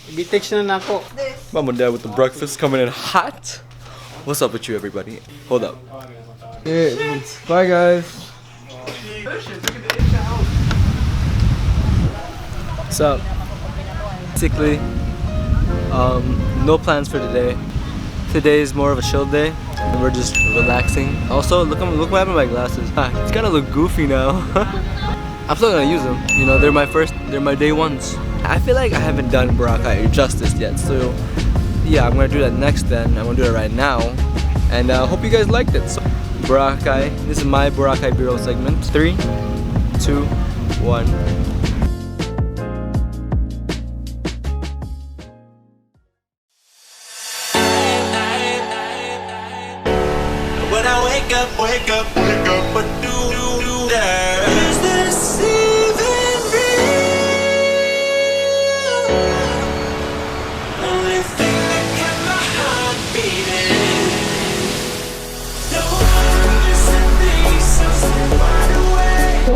Bitix na nako. Mom and Dad with the breakfast coming in hot. What's up with you, everybody? Hold up. Yeah. Bye, guys. What's up? Basically, no plans for today. Today is more of a chill day, and we're just relaxing. Also, look what happened to my glasses. It's kind of look goofy now. I'm still gonna use them. You know, they're my day ones. I feel like I haven't done Boracay justice yet, so yeah, I'm gonna do that next. Then I'm gonna do it right now, and hope you guys liked it. So, Boracay. This is my Boracay Bureau segment. 3, 2, 1. When I wake up, what do there? Is this even real? Only thing that kept my heart beating. No one listen me, so stay wide awake.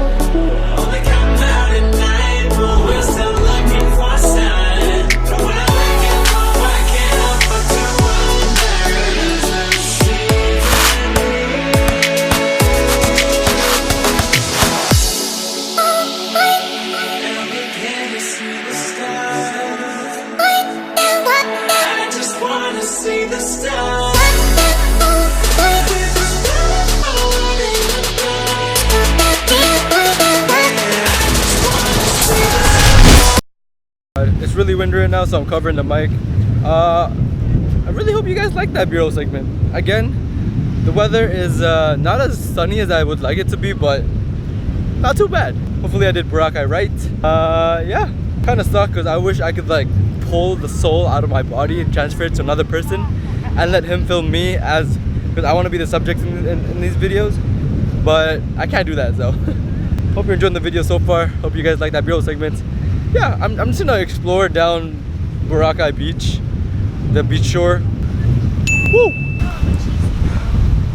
Only come out at night, but we're still looking for a sign. But when I wake up, I can't help but to wonder, is this even see the stars. It's really windy right now, so I'm covering the mic. I really hope you guys like that Bureau segment. Again, the weather is not as sunny as I would like it to be, but not too bad. Hopefully I did Boracay right. Yeah, kind of sucked because I wish I could like pull the soul out of my body and transfer it to another person and let him film me as, because I want to be the subject in these videos, but I can't do that. So hope you're enjoying the video so far. Hope you guys like that Bureau segment. Yeah, I'm just gonna explore down Boracay beach, the beach shore. Woo!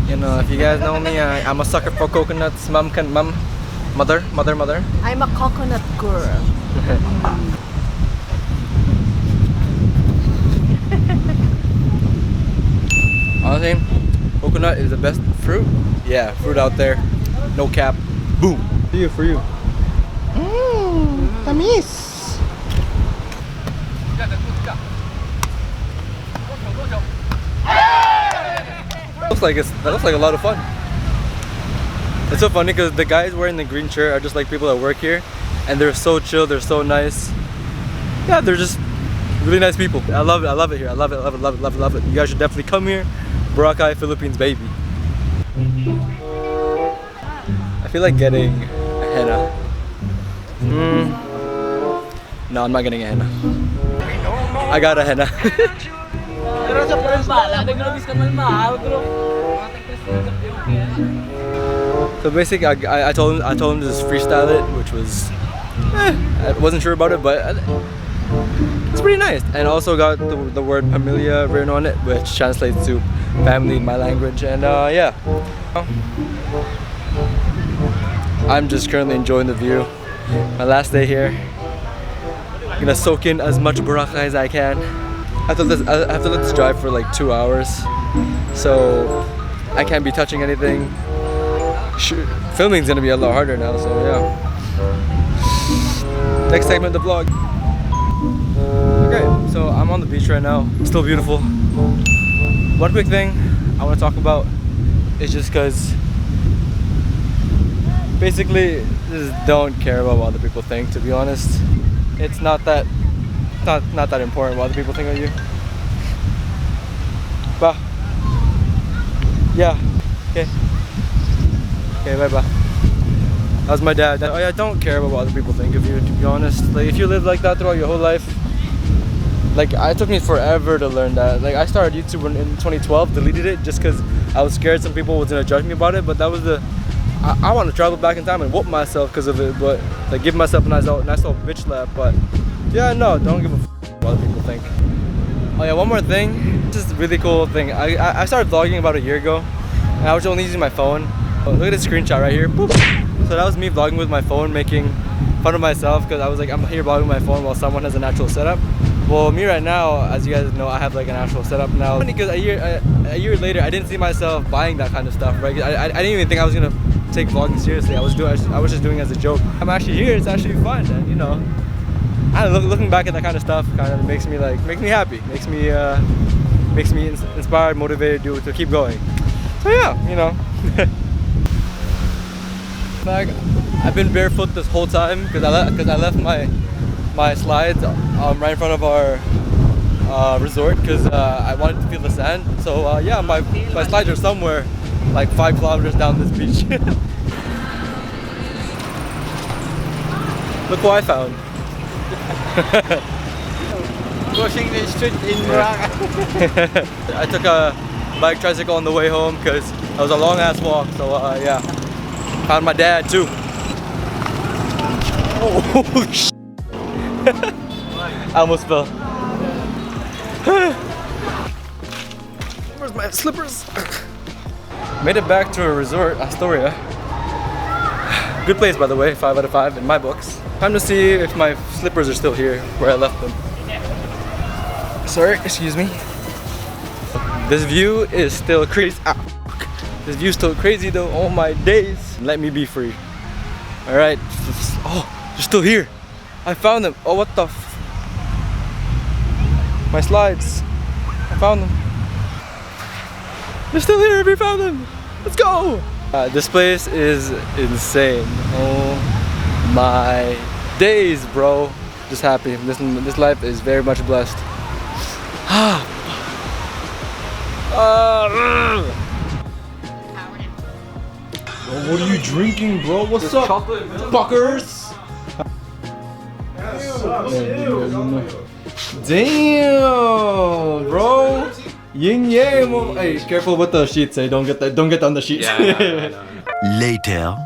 You know, if you guys know me, I'm a sucker for coconuts. Mother. I'm a coconut girl. Honestly, coconut is the best fruit. Yeah, fruit out there. No cap. Boom. For you. Tamis. That looks like a lot of fun. It's so funny because the guys wearing the green shirt are just like people that work here, and they're so chill, they're so nice. Yeah, they're just really nice people. I love it here. I love it. You guys should definitely come here. Boracay, Philippines, baby. I feel like getting a henna. No, I'm not getting a henna. I got a henna. So basically, I told him to just freestyle it, which was, I wasn't sure about it, but it's pretty nice. And also got the word familia written on it, which translates to family in my language. And yeah, I'm just currently enjoying the view. My last day here. I'm gonna soak in as much Boracay as I can. I have to let this drive for like 2 hours, so I can't be touching anything. Filming's gonna be a lot harder now, so yeah. Next segment of the vlog. Okay, so I'm on the beach right now. It's still beautiful. One quick thing I want to talk about is just because basically just don't care about what other people think. To be honest, it's not that important what other people think of you. But yeah, okay, bye bye. That was my dad. I don't care about what other people think of you, to be honest. Like, if you live like that throughout your whole life, like, it took me forever to learn that. Like, I started YouTube in 2012, deleted it just because I was scared some people was gonna judge me about it. But that was I want to travel back in time and whoop myself because of it, but like give myself a nice old bitch slap. But yeah, no, don't give a f what other people think. Oh yeah, one more thing. This is a really cool thing. I started vlogging about a year ago, and I was only using my phone. Oh, look at this screenshot right here. Boop. So that was me vlogging with my phone, making fun of myself because I was like, I'm here vlogging with my phone while someone has an actual setup. Well, me right now, as you guys know, I have like an actual setup now. Because a year later, I didn't see myself buying that kind of stuff, right? I didn't even think I was gonna take vlogging seriously. I was just doing it as a joke. I'm actually here. It's actually fun, and you know, I don't know, looking back at that kind of stuff kind of makes me happy, makes me inspired, motivated to keep going. So yeah, you know. Like, I've been barefoot this whole time because I left my slides right in front of our resort because I wanted to feel the sand. So yeah, my slides are somewhere like 5 kilometers down this beach. Look what I found. Crossing the street in Boracay. I took a bike tricycle on the way home because it was a long ass walk. So yeah, found my dad too. Oh, holy shit. I almost fell. Where's my slippers? Made it back to a resort, Astoria. Good place, by the way, 5 out of 5 in my books. Time to see if my slippers are still here where I left them. Sorry, excuse me. This view is still crazy. Ah, this view's still crazy though. Oh my days. Let me be free. All right. Oh, they're still here. I found them. Oh, what the my slides. I found them. They're still here. We found them. Let's go. This place is insane. Oh my days, bro. Just happy. This life is very much blessed. What are you drinking, bro? What's up, fuckers? Damn, bro. Yin yang. Hey, careful with the sheets. Hey, don't get on the sheets. Yeah, Later.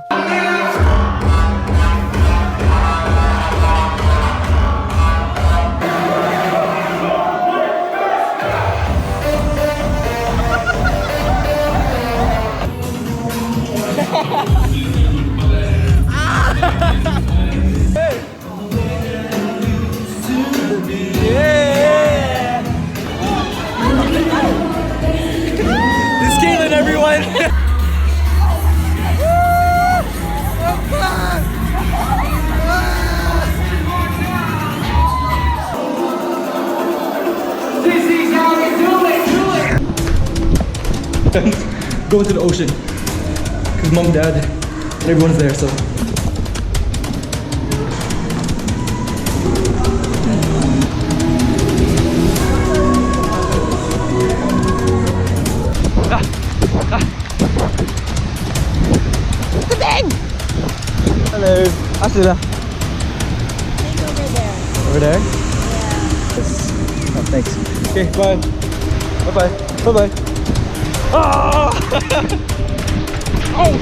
This Caitlin, everyone. Go into the ocean because mom, dad, and everyone's there. So hello. Asila. Over there. Over there? Yeah. Yes. Oh, thanks. Okay, bye. Bye-bye. Bye-bye. Ah! Oh!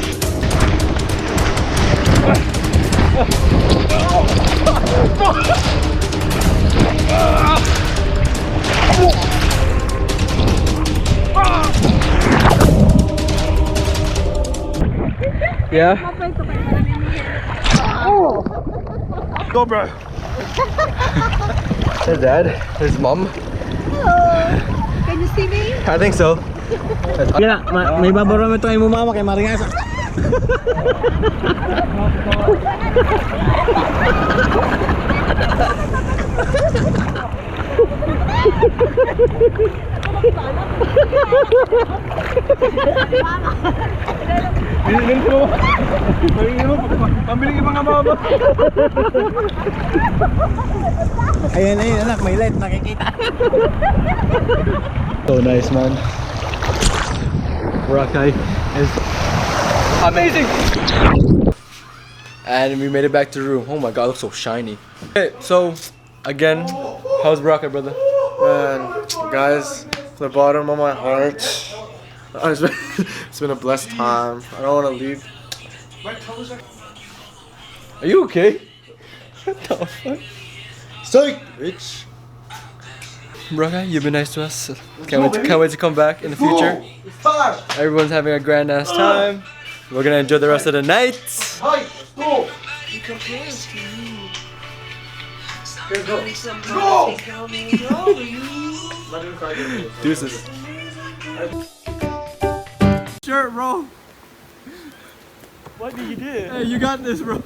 Yeah? Go, bro. There's dad. There's mom. Hello. Can you see me? I think so. Kaya, may babarometro kayo mo mama kay Maringasa. Pambili yung mga baba. Ayan na yun anak, may light nakikita. So nice, man. Boracay is amazing. And we made it back to the room. Oh my god, it looks so shiny. Okay, so again, how's Boracay, brother? Man, guys, from the bottom of my heart, it's been a blessed time. I don't want to leave. Are you okay? What the fuck? Psych, bitch. Boracay, you've been nice to us. Can't wait to come back in the future. Everyone's having a grand ass time. We're gonna enjoy the rest of the night. Hi, let's go. Go! Deuces. Shirt, bro. What did you do? Hey, you got this, bro.